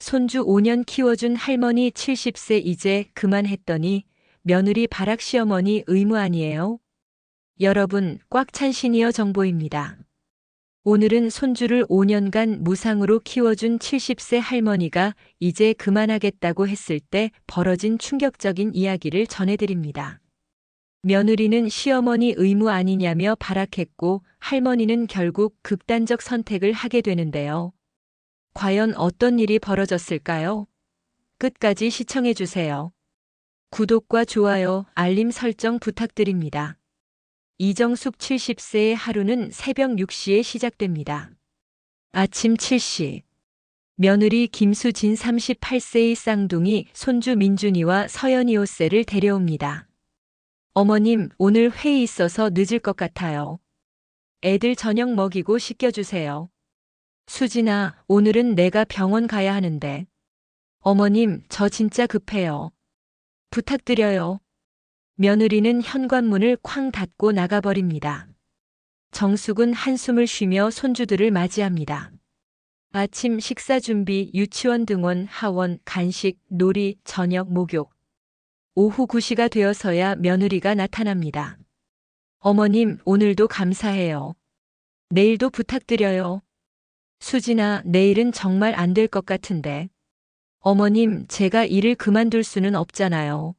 손주 5년 키워준 할머니 70세 이제 그만했더니 며느리 바락 시어머니 의무 아니에요? 여러분, 꽉 찬 시니어 정보입니다. 오늘은 손주를 5년간 무상으로 키워준 70세 할머니가 이제 그만하겠다고 했을 때 벌어진 충격적인 이야기를 전해드립니다. 며느리는 시어머니 의무 아니냐며 발악했고 할머니는 결국 극단적 선택을 하게 되는데요. 과연 어떤 일이 벌어졌을까요? 끝까지 시청해주세요. 구독과 좋아요, 알림 설정 부탁드립니다. 이정숙 70세의 하루는 새벽 6시에 시작됩니다. 아침 7시. 며느리 김수진 38세의 쌍둥이 손주 민준이와 서연이 5세를 데려옵니다. 어머님, 오늘 회의 있어서 늦을 것 같아요. 애들 저녁 먹이고 씻겨주세요. 수진아, 오늘은 내가 병원 가야 하는데. 어머님, 저 진짜 급해요. 부탁드려요. 며느리는 현관문을 쾅 닫고 나가버립니다. 정숙은 한숨을 쉬며 손주들을 맞이합니다. 아침 식사 준비, 유치원 등원, 하원, 간식, 놀이, 저녁, 목욕. 오후 9시가 되어서야 며느리가 나타납니다. 어머님, 오늘도 감사해요. 내일도 부탁드려요. 수진아, 내일은 정말 안 될 것 같은데. 어머님, 제가 일을 그만둘 수는 없잖아요.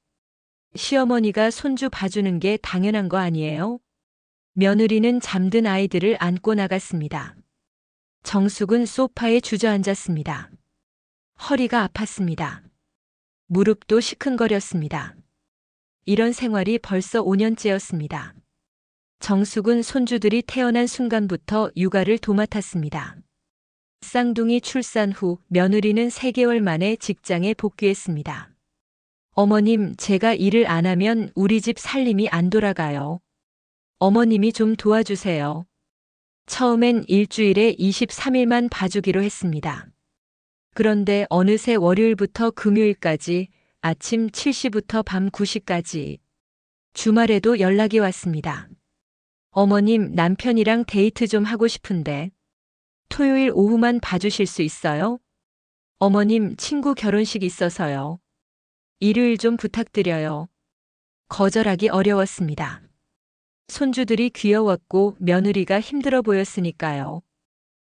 시어머니가 손주 봐주는 게 당연한 거 아니에요? 며느리는 잠든 아이들을 안고 나갔습니다. 정숙은 소파에 주저앉았습니다. 허리가 아팠습니다. 무릎도 시큰거렸습니다. 이런 생활이 벌써 5년째였습니다. 정숙은 손주들이 태어난 순간부터 육아를 도맡았습니다. 쌍둥이 출산 후 며느리는 3개월 만에 직장에 복귀했습니다. 어머님, 제가 일을 안 하면 우리 집 살림이 안 돌아가요. 어머님이 좀 도와주세요. 처음엔 일주일에 23일만 봐주기로 했습니다. 그런데 어느새 월요일부터 금요일까지 아침 7시부터 밤 9시까지 주말에도 연락이 왔습니다. 어머님, 남편이랑 데이트 좀 하고 싶은데 토요일 오후만 봐주실 수 있어요? 어머님, 친구 결혼식 있어서요. 일요일 좀 부탁드려요. 거절하기 어려웠습니다. 손주들이 귀여웠고 며느리가 힘들어 보였으니까요.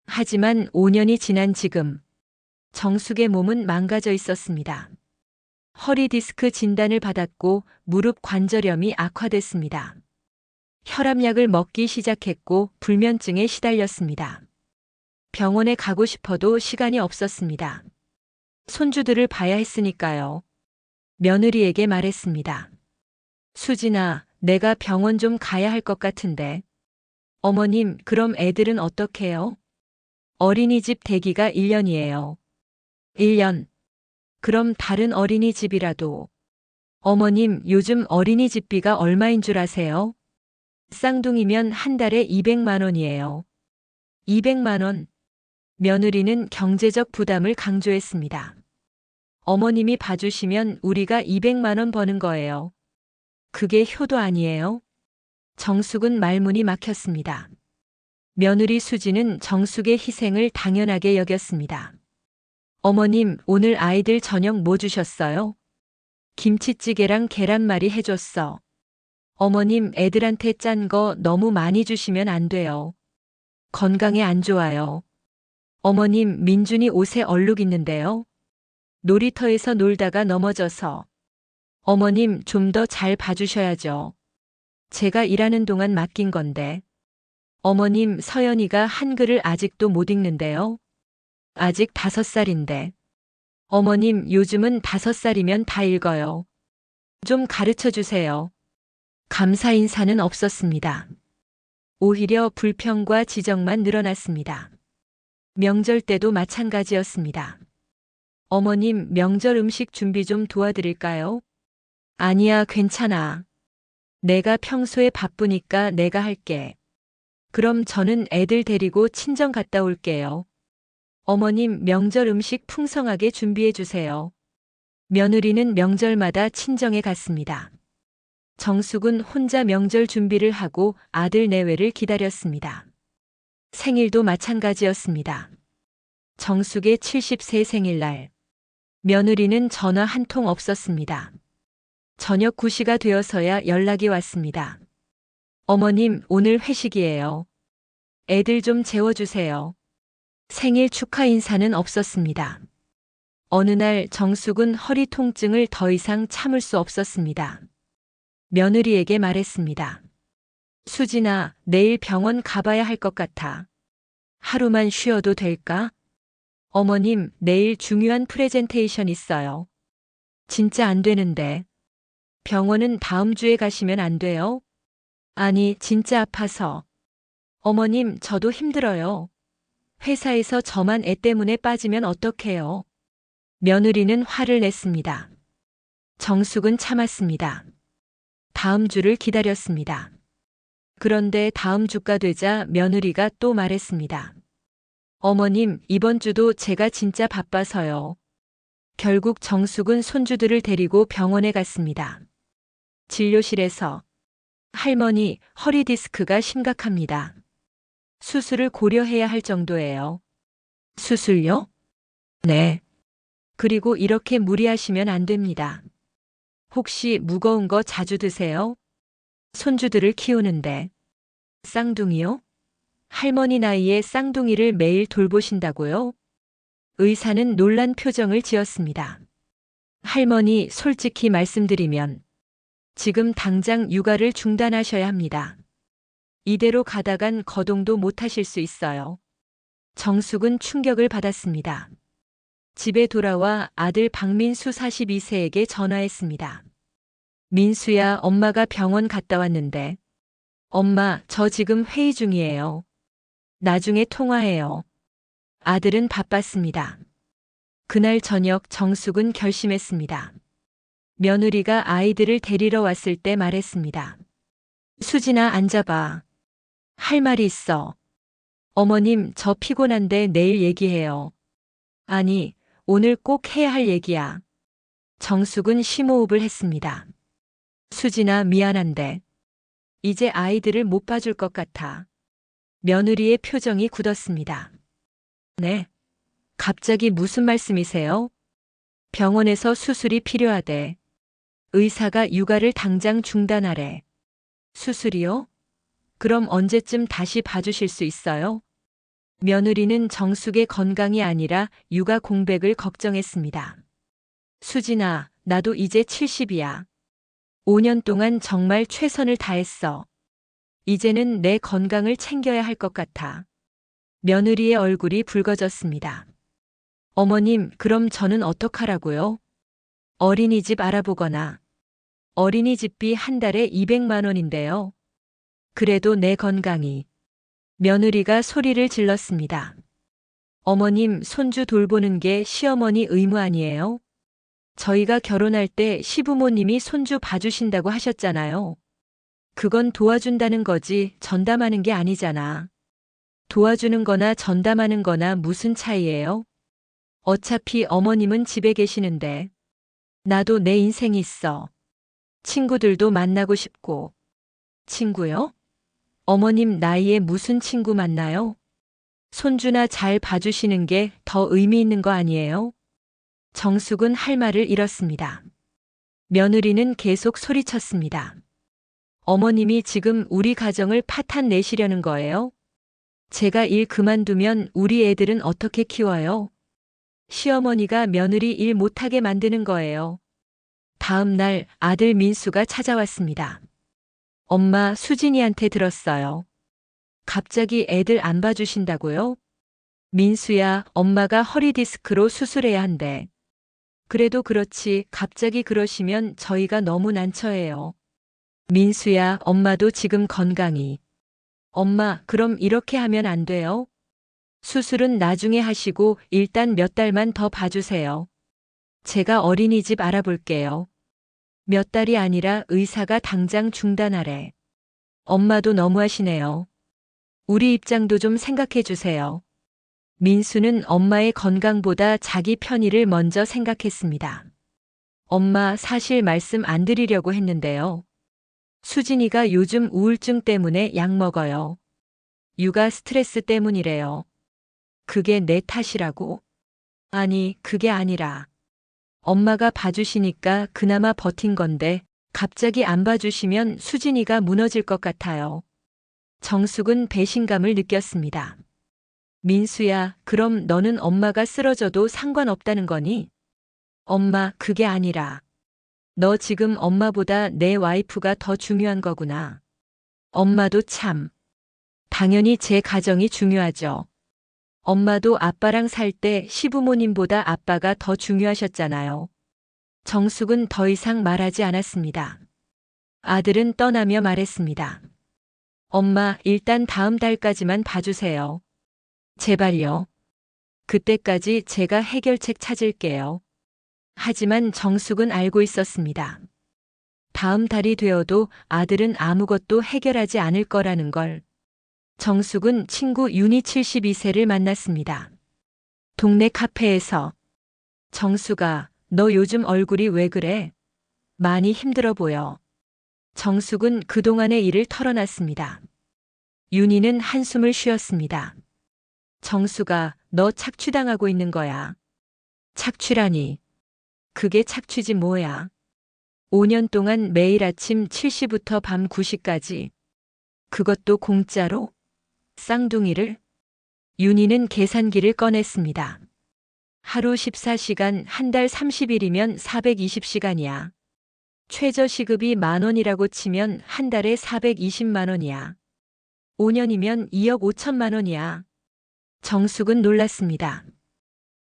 하지만 5년이 지난 지금 정숙의 몸은 망가져 있었습니다. 허리 디스크 진단을 받았고 무릎 관절염이 악화됐습니다. 혈압약을 먹기 시작했고 불면증에 시달렸습니다. 병원에 가고 싶어도 시간이 없었습니다. 손주들을 봐야 했으니까요. 며느리에게 말했습니다. 수진아, 내가 병원 좀 가야 할 것 같은데. 어머님, 그럼 애들은 어떡해요? 어린이집 대기가 1년이에요. 1년. 그럼 다른 어린이집이라도. 어머님, 요즘 어린이집비가 얼마인 줄 아세요? 쌍둥이면 한 달에 200만 원이에요. 200만 원. 며느리는 경제적 부담을 강조했습니다. 어머님이 봐주시면 우리가 200만 원 버는 거예요. 그게 효도 아니에요? 정숙은 말문이 막혔습니다. 며느리 수지는 정숙의 희생을 당연하게 여겼습니다. 어머님, 오늘 아이들 저녁 뭐 주셨어요? 김치찌개랑 계란말이 해줬어. 어머님, 애들한테 짠 거 너무 많이 주시면 안 돼요. 건강에 안 좋아요. 어머님, 민준이 옷에 얼룩 있는데요. 놀이터에서 놀다가 넘어져서. 어머님, 좀 더 잘 봐주셔야죠. 제가 일하는 동안 맡긴 건데. 어머님, 서연이가 한글을 아직도 못 읽는데요. 아직 5살인데. 어머님, 요즘은 5살이면 다 읽어요. 좀 가르쳐 주세요. 감사 인사는 없었습니다. 오히려 불평과 지적만 늘어났습니다. 명절 때도 마찬가지였습니다. 어머님, 명절 음식 준비 좀 도와드릴까요? 아니야, 괜찮아. 내가 평소에 바쁘니까 내가 할게. 그럼 저는 애들 데리고 친정 갔다 올게요. 어머님, 명절 음식 풍성하게 준비해 주세요. 며느리는 명절마다 친정에 갔습니다. 정숙은 혼자 명절 준비를 하고 아들 내외를 기다렸습니다. 생일도 마찬가지였습니다. 정숙의 70세 생일날. 며느리는 전화 한 통 없었습니다. 저녁 9시가 되어서야 연락이 왔습니다. 어머님, 오늘 회식이에요. 애들 좀 재워주세요. 생일 축하 인사는 없었습니다. 어느 날 정숙은 허리 통증을 더 이상 참을 수 없었습니다. 며느리에게 말했습니다. 수진아, 내일 병원 가봐야 할 것 같아. 하루만 쉬어도 될까? 어머님, 내일 중요한 프레젠테이션 있어요. 진짜 안 되는데. 병원은 다음 주에 가시면 안 돼요? 아니, 진짜 아파서. 어머님, 저도 힘들어요. 회사에서 저만 애 때문에 빠지면 어떡해요? 며느리는 화를 냈습니다. 정숙은 참았습니다. 다음 주를 기다렸습니다. 그런데 다음 주가 되자 며느리가 또 말했습니다. 어머님, 이번 주도 제가 진짜 바빠서요. 결국 정숙은 손주들을 데리고 병원에 갔습니다. 진료실에서 할머니, 허리 디스크가 심각합니다. 수술을 고려해야 할 정도예요. 수술요? 네. 그리고 이렇게 무리하시면 안 됩니다. 혹시 무거운 거 자주 드세요? 손주들을 키우는데. 쌍둥이요? 할머니 나이에 쌍둥이를 매일 돌보신다고요? 의사는 놀란 표정을 지었습니다. 할머니, 솔직히 말씀드리면 지금 당장 육아를 중단하셔야 합니다. 이대로 가다간 거동도 못 하실 수 있어요. 정숙은 충격을 받았습니다. 집에 돌아와 아들 박민수 42세에게 전화했습니다. 민수야, 엄마가 병원 갔다 왔는데. 엄마, 저 지금 회의 중이에요. 나중에 통화해요. 아들은 바빴습니다. 그날 저녁 정숙은 결심했습니다. 며느리가 아이들을 데리러 왔을 때 말했습니다. 수진아, 앉아봐. 할 말이 있어. 어머님, 저 피곤한데 내일 얘기해요. 아니, 오늘 꼭 해야 할 얘기야. 정숙은 심호흡을 했습니다. 수진아, 미안한데. 이제 아이들을 못 봐줄 것 같아. 며느리의 표정이 굳었습니다. 네. 갑자기 무슨 말씀이세요? 병원에서 수술이 필요하대. 의사가 육아를 당장 중단하래. 수술이요? 그럼 언제쯤 다시 봐주실 수 있어요? 며느리는 정숙의 건강이 아니라 육아 공백을 걱정했습니다. 수진아, 나도 이제 70이야. 5년 동안 정말 최선을 다했어. 이제는 내 건강을 챙겨야 할 것 같아. 며느리의 얼굴이 붉어졌습니다. 어머님, 그럼 저는 어떡하라고요? 어린이집 알아보거나. 어린이집비 한 달에 200만 원인데요. 그래도 내 건강이. 며느리가 소리를 질렀습니다. 어머님, 손주 돌보는 게 시어머니 의무 아니에요? 저희가 결혼할 때 시부모님이 손주 봐주신다고 하셨잖아요. 그건 도와준다는 거지 전담하는 게 아니잖아. 도와주는 거나 전담하는 거나 무슨 차이예요? 어차피 어머님은 집에 계시는데. 나도 내 인생이 있어. 친구들도 만나고 싶고. 친구요? 어머님 나이에 무슨 친구 만나요? 손주나 잘 봐주시는 게 더 의미 있는 거 아니에요? 정숙은 할 말을 잃었습니다. 며느리는 계속 소리쳤습니다. 어머님이 지금 우리 가정을 파탄 내시려는 거예요? 제가 일 그만두면 우리 애들은 어떻게 키워요? 시어머니가 며느리 일 못하게 만드는 거예요. 다음 날 아들 민수가 찾아왔습니다. 엄마, 수진이한테 들었어요. 갑자기 애들 안 봐주신다고요? 민수야, 엄마가 허리 디스크로 수술해야 한대. 그래도 그렇지 갑자기 그러시면 저희가 너무 난처해요. 민수야, 엄마도 지금 건강이. 엄마, 그럼 이렇게 하면 안 돼요? 수술은 나중에 하시고 일단 몇 달만 더 봐주세요. 제가 어린이집 알아볼게요. 몇 달이 아니라 의사가 당장 중단하래. 엄마도 너무하시네요. 우리 입장도 좀 생각해 주세요. 민수는 엄마의 건강보다 자기 편의를 먼저 생각했습니다. 엄마, 사실 말씀 안 드리려고 했는데요. 수진이가 요즘 우울증 때문에 약 먹어요. 육아 스트레스 때문이래요. 그게 내 탓이라고? 아니, 그게 아니라 엄마가 봐주시니까 그나마 버틴 건데 갑자기 안 봐주시면 수진이가 무너질 것 같아요. 정숙은 배신감을 느꼈습니다. 민수야, 그럼 너는 엄마가 쓰러져도 상관없다는 거니? 엄마, 그게 아니라. 너 지금 엄마보다 내 와이프가 더 중요한 거구나. 엄마도 참. 당연히 제 가정이 중요하죠. 엄마도 아빠랑 살 때 시부모님보다 아빠가 더 중요하셨잖아요. 정숙은 더 이상 말하지 않았습니다. 아들은 떠나며 말했습니다. 엄마, 일단 다음 달까지만 봐주세요. 제발요. 그때까지 제가 해결책 찾을게요. 하지만 정숙은 알고 있었습니다. 다음 달이 되어도 아들은 아무것도 해결하지 않을 거라는 걸. 정숙은 친구 윤희 72세를 만났습니다. 동네 카페에서. 정숙아, 너 요즘 얼굴이 왜 그래? 많이 힘들어 보여. 정숙은 그동안의 일을 털어놨습니다. 윤희는 한숨을 쉬었습니다. 정숙아, 너 착취당하고 있는 거야. 착취라니. 그게 착취지 뭐야. 5년 동안 매일 아침 7시부터 밤 9시까지. 그것도 공짜로? 쌍둥이를? 윤희는 계산기를 꺼냈습니다. 하루 14시간, 한 달 30일이면 420시간이야. 최저 시급이 10,000원이라고 치면 한 달에 420만 원이야. 5년이면 2억 5천만 원이야. 정숙은 놀랐습니다.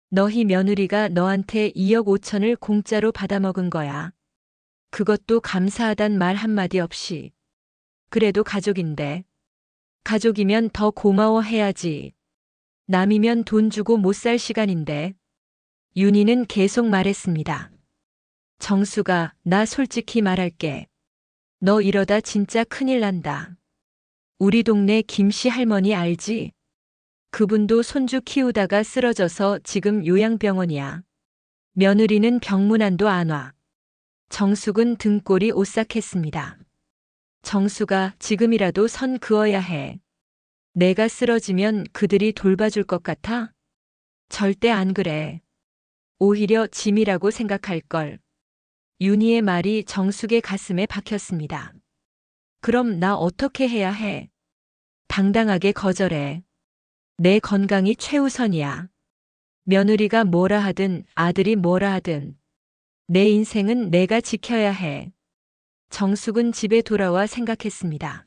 너희 며느리가 너한테 2억 5천을 공짜로 받아먹은 거야. 그것도 감사하단 말 한마디 없이. 그래도 가족인데. 가족이면 더 고마워해야지. 남이면 돈 주고 못 살 시간인데. 윤희는 계속 말했습니다. 정수가, 나 솔직히 말할게. 너 이러다 진짜 큰일 난다. 우리 동네 김씨 할머니 알지? 그분도 손주 키우다가 쓰러져서 지금 요양병원이야. 며느리는 병문안도 안 와. 정숙은 등골이 오싹했습니다. 정수가, 지금이라도 선 그어야 해. 내가 쓰러지면 그들이 돌봐줄 것 같아? 절대 안 그래. 오히려 짐이라고 생각할걸. 윤희의 말이 정숙의 가슴에 박혔습니다. 그럼 나 어떻게 해야 해? 당당하게 거절해. 내 건강이 최우선이야. 며느리가 뭐라 하든 아들이 뭐라 하든 내 인생은 내가 지켜야 해. 정숙은 집에 돌아와 생각했습니다.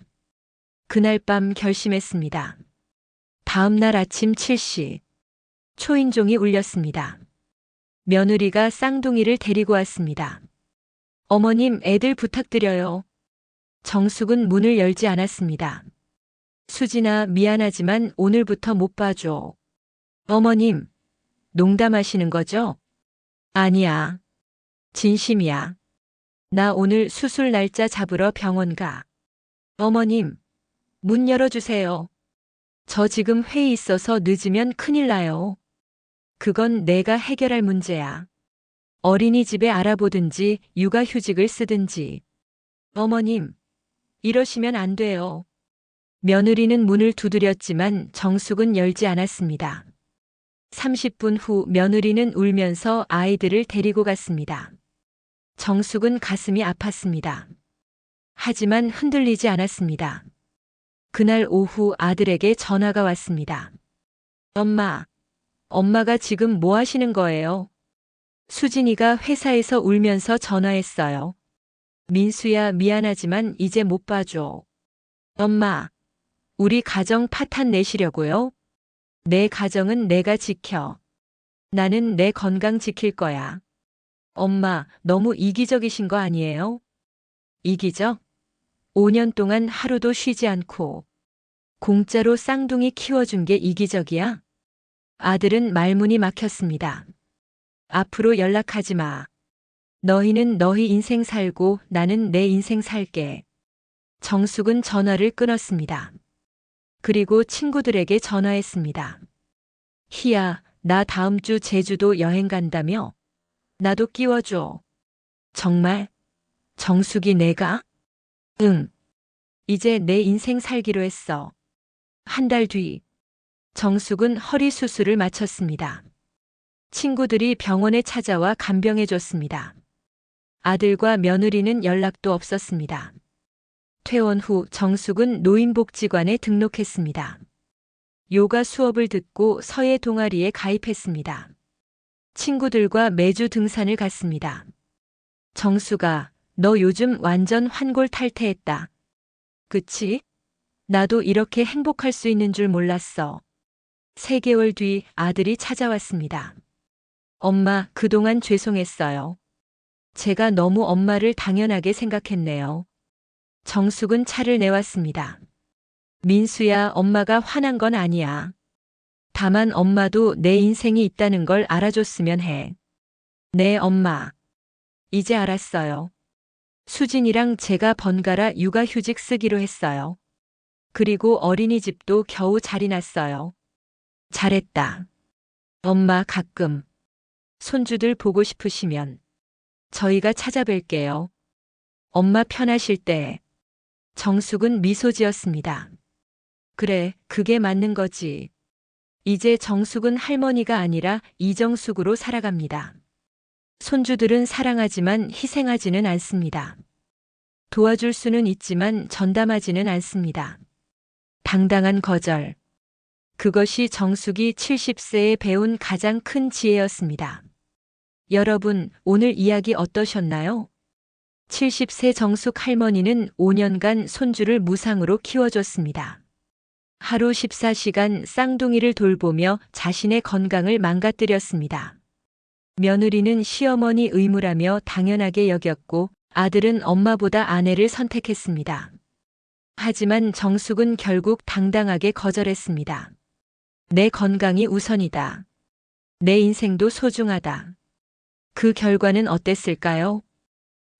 그날 밤 결심했습니다. 다음 날 아침 7시 초인종이 울렸습니다. 며느리가 쌍둥이를 데리고 왔습니다. 어머님, 애들 부탁드려요. 정숙은 문을 열지 않았습니다. 수진아, 미안하지만 오늘부터 못 봐줘. 어머님, 농담하시는 거죠? 아니야. 진심이야. 나 오늘 수술 날짜 잡으러 병원 가. 어머님, 문 열어주세요. 저 지금 회의 있어서 늦으면 큰일 나요. 그건 내가 해결할 문제야. 어린이집에 알아보든지 육아휴직을 쓰든지. 어머님, 이러시면 안 돼요. 며느리는 문을 두드렸지만 정숙은 열지 않았습니다. 30분 후 며느리는 울면서 아이들을 데리고 갔습니다. 정숙은 가슴이 아팠습니다. 하지만 흔들리지 않았습니다. 그날 오후 아들에게 전화가 왔습니다. 엄마가 지금 뭐 하시는 거예요? 수진이가 회사에서 울면서 전화했어요. 민수야, 미안하지만 이제 못 봐줘. 엄마, 우리 가정 파탄 내시려고요? 내 가정은 내가 지켜. 나는 내 건강 지킬 거야. 엄마, 너무 이기적이신 거 아니에요? 이기적? 5년 동안 하루도 쉬지 않고 공짜로 쌍둥이 키워준 게 이기적이야? 아들은 말문이 막혔습니다. 앞으로 연락하지 마. 너희는 너희 인생 살고 나는 내 인생 살게. 정숙은 전화를 끊었습니다. 그리고 친구들에게 전화했습니다. 희야, 나 다음 주 제주도 여행 간다며? 나도 끼워줘. 정말? 정숙이 내가? 응. 이제 내 인생 살기로 했어. 한 달 뒤, 정숙은 허리 수술을 마쳤습니다. 친구들이 병원에 찾아와 간병해줬습니다. 아들과 며느리는 연락도 없었습니다. 퇴원 후 정숙은 노인복지관에 등록했습니다. 요가 수업을 듣고 서예 동아리에 가입했습니다. 친구들과 매주 등산을 갔습니다. 정수가, 너 요즘 완전 환골탈태했다. 그치? 나도 이렇게 행복할 수 있는 줄 몰랐어. 3개월 뒤 아들이 찾아왔습니다. 엄마, 그동안 죄송했어요. 제가 너무 엄마를 당연하게 생각했네요. 정숙은 차를 내왔습니다. 민수야, 엄마가 화난 건 아니야. 다만 엄마도 내 인생이 있다는 걸 알아줬으면 해. 네, 엄마. 이제 알았어요. 수진이랑 제가 번갈아 육아휴직 쓰기로 했어요. 그리고 어린이집도 겨우 자리 났어요. 잘했다. 엄마, 가끔 손주들 보고 싶으시면 저희가 찾아뵐게요. 엄마 편하실 때. 정숙은 미소 지었습니다. 그래, 그게 맞는 거지. 이제 정숙은 할머니가 아니라 이정숙으로 살아갑니다. 손주들은 사랑하지만 희생하지는 않습니다. 도와줄 수는 있지만 전담하지는 않습니다. 당당한 거절. 그것이 정숙이 70세에 배운 가장 큰 지혜였습니다. 여러분, 오늘 이야기 어떠셨나요? 70세 정숙 할머니는 5년간 손주를 무상으로 키워줬습니다. 하루 14시간 쌍둥이를 돌보며 자신의 건강을 망가뜨렸습니다. 며느리는 시어머니 의무라며 당연하게 여겼고 아들은 엄마보다 아내를 선택했습니다. 하지만 정숙은 결국 당당하게 거절했습니다. 내 건강이 우선이다. 내 인생도 소중하다. 그 결과는 어땠을까요?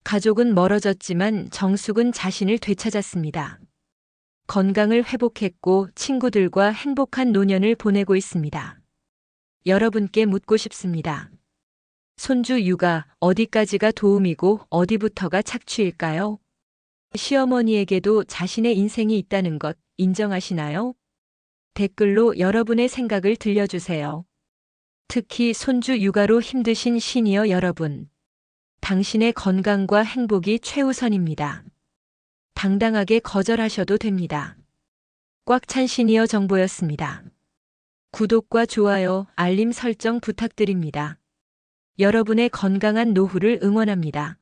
가족은 멀어졌지만 정숙은 자신을 되찾았습니다. 건강을 회복했고 친구들과 행복한 노년을 보내고 있습니다. 여러분께 묻고 싶습니다. 손주 육아 어디까지가 도움이고 어디부터가 착취일까요? 시어머니에게도 자신의 인생이 있다는 것 인정하시나요? 댓글로 여러분의 생각을 들려주세요. 특히 손주 육아로 힘드신 시니어 여러분. 당신의 건강과 행복이 최우선입니다. 당당하게 거절하셔도 됩니다. 꽉 찬 시니어 정보였습니다. 구독과 좋아요, 알림 설정 부탁드립니다. 여러분의 건강한 노후를 응원합니다.